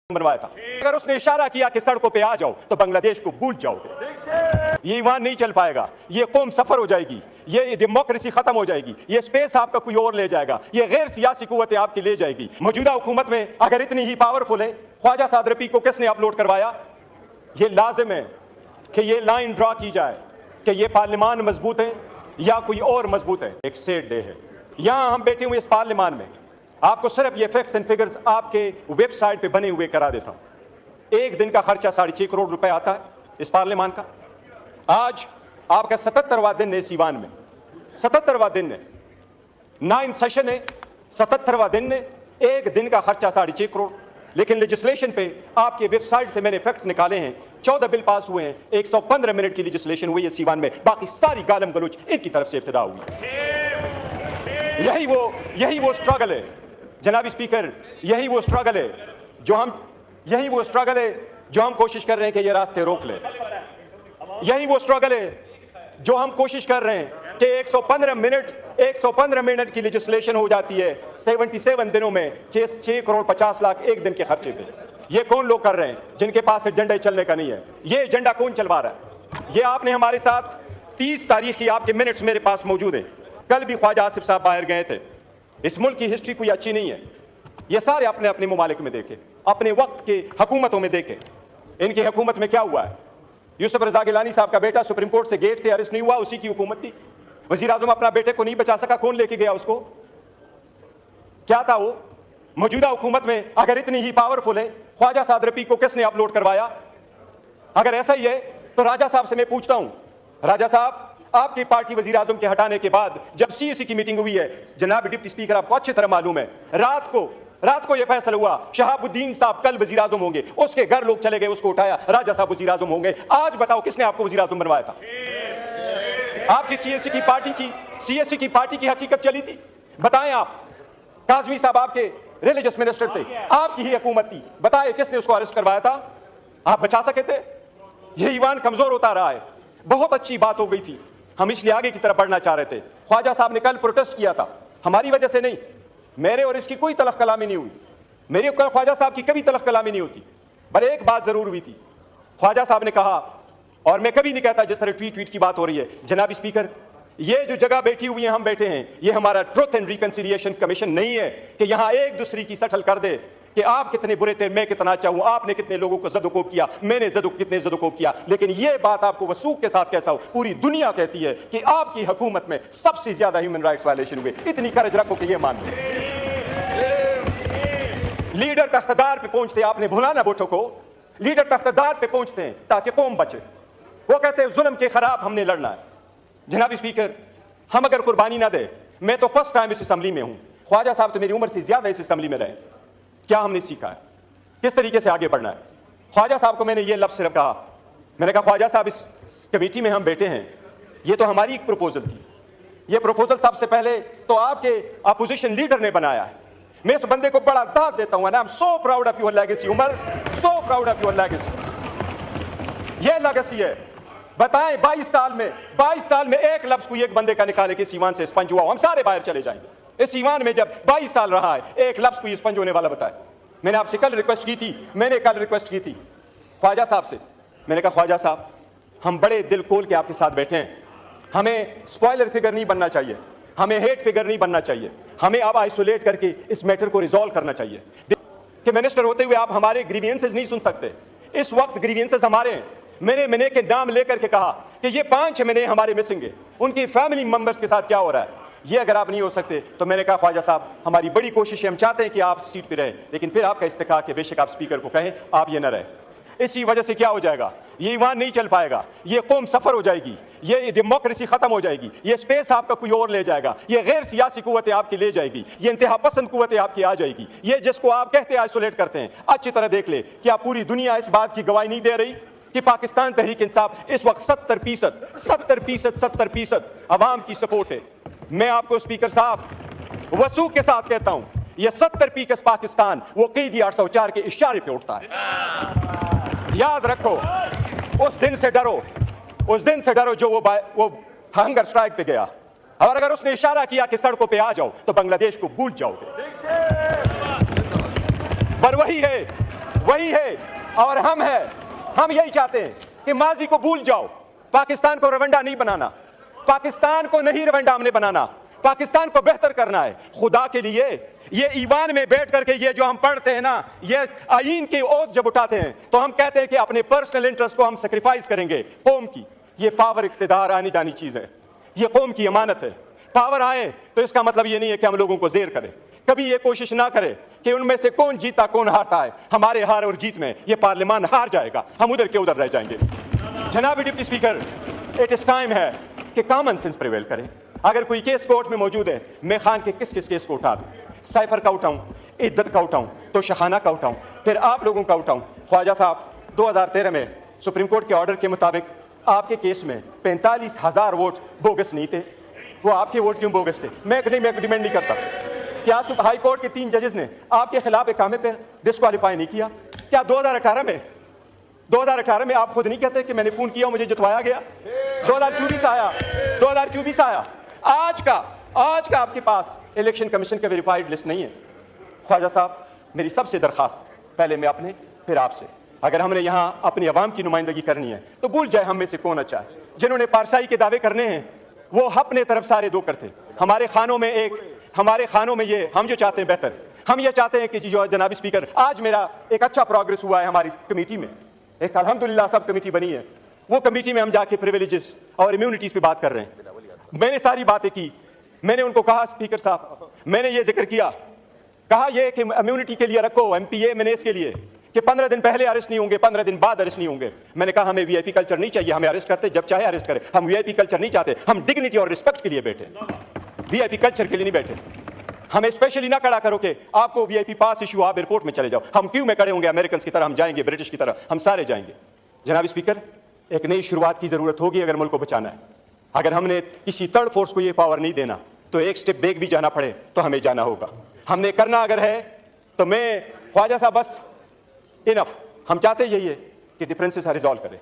बनवाया था। अगर उसने इशारा किया कि सड़कों पे आ जाओ तो बांग्लादेश को भूल जाओगे। ये ईमान नहीं चल पाएगा, ये कौम सफर हो जाएगी, ये डेमोक्रेसी खत्म हो जाएगी, ये स्पेस आपका कोई और ले जाएगा, ये गैर सियासी कुव्वतें आपकी ले जाएगी। मौजूदा हुकूमत में अगर इतनी ही पावरफुल है, ख्वाजा साद रफीक को किसने अपलोड करवाया? ये लाजिम है कि ये लाइन ड्रा की जाए कि ये पार्लियामान मजबूत है या कोई और मजबूत है। एक सेड डे है, यहां हम बैठे हुए इस पार्लियामान में, आपको सिर्फ ये फैक्ट्स एंड फिगर्स आपके वेबसाइट पे बने हुए करा देता हूं। एक दिन का खर्चा 6.5 करोड़ रुपए आता है इस पार्लियामान का। आज आपका 77वां दिन है इस ईवान में, 77वां दिन है, 9th सेशन है, 77वां दिन है, एक दिन का खर्चा 6.5 करोड़। लेकिन लेजिस्लेशन पे आपके वेबसाइट से मैंने फैक्ट्स निकाले हैं, 14 बिल पास हुए हैं, 115 मिनट की लेजिस्लेशन हुई है इस ईवान में, बाकी सारी गालम गलोच इनकी तरफ से इब्तिदा हुई। यही वो स्ट्रगल है जनाबी स्पीकर, यही वो स्ट्रगल है जो हम कोशिश कर रहे हैं कि ये रास्ते रोक ले। यही वो स्ट्रगल है जो हम कोशिश कर रहे हैं कि 115 मिनट की लेजिस्लेशन हो जाती है 77 दिनों में 6 करोड़ 50 लाख एक दिन के खर्चे पे। ये कौन लोग कर रहे हैं जिनके पास एजेंडा चलने का नहीं है? ये एजेंडा कौन चलवा रहा है? ये आपने हमारे साथ 30 तारीख की आपके मिनट्स मेरे पास मौजूद हैं। कल भी ख्वाजा आसिफ साहब बाहर गए थे। इस मुल्क की हिस्ट्री कोई अच्छी नहीं है, ये सारे अपने अपने मुमालिक में देखे, अपने वक्त के हुकूमतों में देखे। इनकी हुकूमत में क्या हुआ है? यूसुफ रजा गिलानी साहब का बेटा सुप्रीम कोर्ट से गेट से अरेस्ट नहीं हुआ, उसी की हुकूमत थी। वजीर आजम अपना बेटे को नहीं बचा सका, कौन लेके गया उसको? क्या था वो? मौजूदा हुकूमत में अगर इतनी ही पावरफुल है, ख्वाजा साद रफीक को किसने अपलोड करवाया? अगर ऐसा ही है तो राजा साहब से मैं पूछता हूं, राजा साहब आपकी पार्टी वजीर आजम के हटाने के बाद जब सीएसी की मीटिंग हुई है, जनाब डिप्टी स्पीकर आपको अच्छी तरह मालूम है, रात को यह फैसला हुआ शहाबुद्दीन साहब कल वजीर आजम होंगे, उसके घर लोग चले गए, उसको उठाया, राजा साहब वजीर आजम होंगे। आज बताओ किसने आपको वजीर आजम बनवाया था? आपकी सीएसी की पार्टी की हकीकत चली थी? बताएं आप। काजमी साहब आपके रिलीजियस मिनिस्टर थे, आपकी ही हुकूमत थी, बताएं किसने उसको अरेस्ट करवाया था? आप बचा सके थे? यह ईवान कमजोर होता रहा है। बहुत अच्छी बात हो गई थी, हम इसलिए आगे की तरफ बढ़ना चाह रहे थे। ख्वाजा साहब ने कल प्रोटेस्ट किया था, हमारी वजह से नहीं, मेरे और इसकी कोई तलख कलामी नहीं हुई, मेरी और ख्वाजा साहब की कभी तलख कलामी नहीं होती। पर एक बात जरूर हुई थी, ख्वाजा साहब ने कहा, और मैं कभी नहीं कहता जिस तरह ट्वीट की बात हो रही है, जनाब स्पीकर ये जो जगह बैठी हुई है, हम बैठे हैं, ये हमारा ट्रुथ एंड रिकंसिलिएशन कमीशन नहीं है कि यहां एक दूसरे की सटल कर दे कि आप कितने बुरे थे, मैं कितना अच्छा हूं, आपने कितने लोगों को ज़दुकोब किया, मैंने कितने ज़दुकोब किया। लेकिन यह बात आपको वसूख के साथ कैसा हो, पूरी दुनिया कहती है कि आपकी हुकूमत में सबसे ज्यादा ह्यूमन राइट्स वायलेशन हुए। इतनी करज रखो कि यह मान लो। लीडर तख्तदार पे पहुंचते, आपने भुलाना बोटो को, लीडर तख्तदार पे पहुंचते हैं ताकि कौम बचे। वो कहते हैं जुल्म के खिलाफ हमने लड़ना है। जनाब स्पीकर, हम अगर कुर्बानी ना दे, मैं तो फर्स्ट टाइम इस असम्बली में हूं, ख्वाजा साहब तो मेरी उम्र से ज्यादा इस असम्बली में रहे, क्या हमने सीखा है, किस तरीके से आगे बढ़ना है? ख्वाजा साहब को मैंने ये लफ्ज़ सिर्फ कहा, मैंने कहा ख्वाजा साहब इस कमेटी में हम बैठे हैं, ये तो हमारी एक प्रपोजल थी, ये प्रपोजल सबसे पहले तो आपके अपोजिशन लीडर ने बनाया है। मैं इस बंदे को बड़ा दाद देता हूं, I am so proud of your legacy Umar, so proud of your legacy. ये लेगेसी है। बताएं 22 साल में एक लफ्ज कोई एक बंदे का निकाले कि इस ईवान से स्पंज हुआ, हम सारे बाहर चले जाएंगे। इस ईवान में जब 22 साल रहा है, एक लफ्ज कोई स्पंज होने वाला बताए। मैंने आपसे कल रिक्वेस्ट की थी ख्वाजा साहब से, मैंने कहा ख्वाजा साहब हम बड़े दिल खोल के आपके साथ बैठे हैं, हमें स्पॉइलर फिगर नहीं बनना चाहिए, हमें हेट फिगर नहीं बनना चाहिए, हमें अब आइसोलेट करके इस मैटर को रिजॉल्व करना चाहिए। कि मिनिस्टर होते हुए आप हमारे ग्रीवियंसेस नहीं सुन सकते, इस वक्त ग्रीवियंसेस हमारे हैं। मैंने के नाम लेकर के कहा कि ये 5 महीने हमारे मिसिंग है, उनकी फैमिली मेंबर्स के साथ क्या हो रहा है, ये अगर आप नहीं हो सकते तो मैंने कहा ख्वाजा साहब हमारी बड़ी कोशिश है, हम चाहते हैं कि आप सीट पे रहें, लेकिन फिर आपका इस्तेका कि बेशक आप स्पीकर को कहें आप ये न रहे। इसी वजह से क्या हो जाएगा, ये ईवान नहीं चल पाएगा, ये कौम सफर हो जाएगी, ये डेमोक्रेसी खत्म हो जाएगी, ये स्पेस आपका कोई और ले जाएगा, ये गैर सियासी कुव्वतें आपकी ले जाएगी, ये इंतहा पसंद कुव्वतें आपकी आ जाएगी। ये जिसको आप कहते हैं आइसोलेट करते हैं, अच्छी तरह देख ले कि आप पूरी दुनिया इस बात की गवाही नहीं दे रही कि पाकिस्तान तहरीक इंसाफ इस वक्त 70% अवाम की सपोर्ट है। मैं आपको स्पीकर साहब वसूख के साथ कहता हूं, यह 70% पाकिस्तान वो कैदी 804 के इशारे पे उठता है। याद रखो, उस दिन से डरो जो वो हंगर स्ट्राइक पे गया, और अगर उसने इशारा किया कि सड़कों पे आ जाओ तो बांग्लादेश को भूल जाओगे। पर वही है वही है और हम हैं। हम यही चाहते हैं कि माजी को भूल जाओ, पाकिस्तान को रवंडा नहीं बनाना, पाकिस्तान को नहीं रवंडा हमने बनाना, पाकिस्तान को बेहतर करना है। खुदा के लिए ये ईवान में बैठ करके ये जो हम पढ़ते हैं ना, ये आईन की ओथ जब उठाते हैं तो हम कहते हैं कि अपने पर्सनल इंटरेस्ट को हम सेक्रीफाइस करेंगे कौम की। ये पावर इख्तिदार आनी जानी चीज है, ये कौम की अमानत है। पावर आए तो इसका मतलब ये नहीं है कि हम लोगों को जेर करें। कभी ये कोशिश ना करें कि उनमें से कौन जीता कौन हारता है। हमारे हार और जीत में ये पार्लियामान हार जाएगा, हम उधर के उधर रह जाएंगे। जनाब deputy speaker, it is time है कि कॉमन सेंस प्रिवेल करें। अगर कोई केस कोर्ट में मौजूद है, मैं खान के किस किस केस को उठा दूं? साइफर का उठाऊं, इद्दत का उठाऊं, तो शहाना का उठाऊं, फिर आप लोगों का उठाऊं। ख्वाजा साहब 2013 में सुप्रीम कोर्ट के ऑर्डर के मुताबिक आपके केस में 45,000 वोट बोगस नहीं थे। वो आपके वोट क्यों बोगस थे? मैं डिमांड नहीं करता। क्या हाई कोर्ट के 3 जजेस ने आपके खिलाफ इकामे पे डिस्क्वालीफाई नहीं किया? क्या 2018 में आप खुद नहीं कहते कि मैंने फोन किया मुझे जितवाया गया? 2024 आया, आज का आपके पास इलेक्शन कमीशन का वेरीफाइड लिस्ट नहीं है। ख्वाजा साहब, मेरी सबसे दरखास्त, पहले मैं अपने फिर आपसे, अगर हमने यहाँ अपनी आवाम की नुमाइंदगी करनी है तो भूल जाए हम में से कौन अच्छा है। जिन्होंने पारसाई के दावे करने हैं वो अपने तरफ सारे दो करते। हमारे खानों में ये हम जो चाहते हैं बेहतर, हम ये चाहते हैं कि जो जनाब स्पीकर, आज मेरा एक अच्छा प्रोग्रेस हुआ है हमारी कमेटी में, एक अल्हम्दुलिल्लाह सब कमेटी बनी है। वो कमेटी में हम जाके प्रिविलेजेस और इम्यूनिटीज पे बात कर रहे हैं। मैंने सारी बातें की, मैंने उनको कहा स्पीकर साहब, मैंने ये जिक्र किया, कहा ये कि इम्यूनिटी के लिए रखो MPA मैंने इसके लिए कि 15 दिन पहले अरेस्ट नहीं होंगे, 15 दिन बाद अरेस्ट नहीं होंगे। मैंने कहा हमें VIP कल्चर नहीं चाहिए, हमें अरेस्ट करते जब चाहे अरेस्ट करें, हम VIP कल्चर नहीं चाहते। हम डिग्निटी और रिस्पेक्ट के लिए बैठे, VIP कल्चर के लिए नहीं बैठे। हमें स्पेशली ना खड़ा करो कि आपको VIP पास इशू, आप एयरपोर्ट में चले जाओ। हम क्यों में खड़े होंगे? अमेरिकन की तरह हम जाएंगे, ब्रिटिश की तरह हम सारे जाएंगे। जनाब स्पीकर, एक नई शुरुआत की जरूरत होगी अगर मुल्क को बचाना है। अगर हमने किसी थर्ड फोर्स को ये पावर नहीं देना तो एक स्टेप बैक भी जाना पड़े तो हमें जाना होगा। हमने करना अगर है तो मैं ख्वाजा साहब बस इनफ, हम चाहते यही है कि डिफरेंसेस रिजॉल्व करें।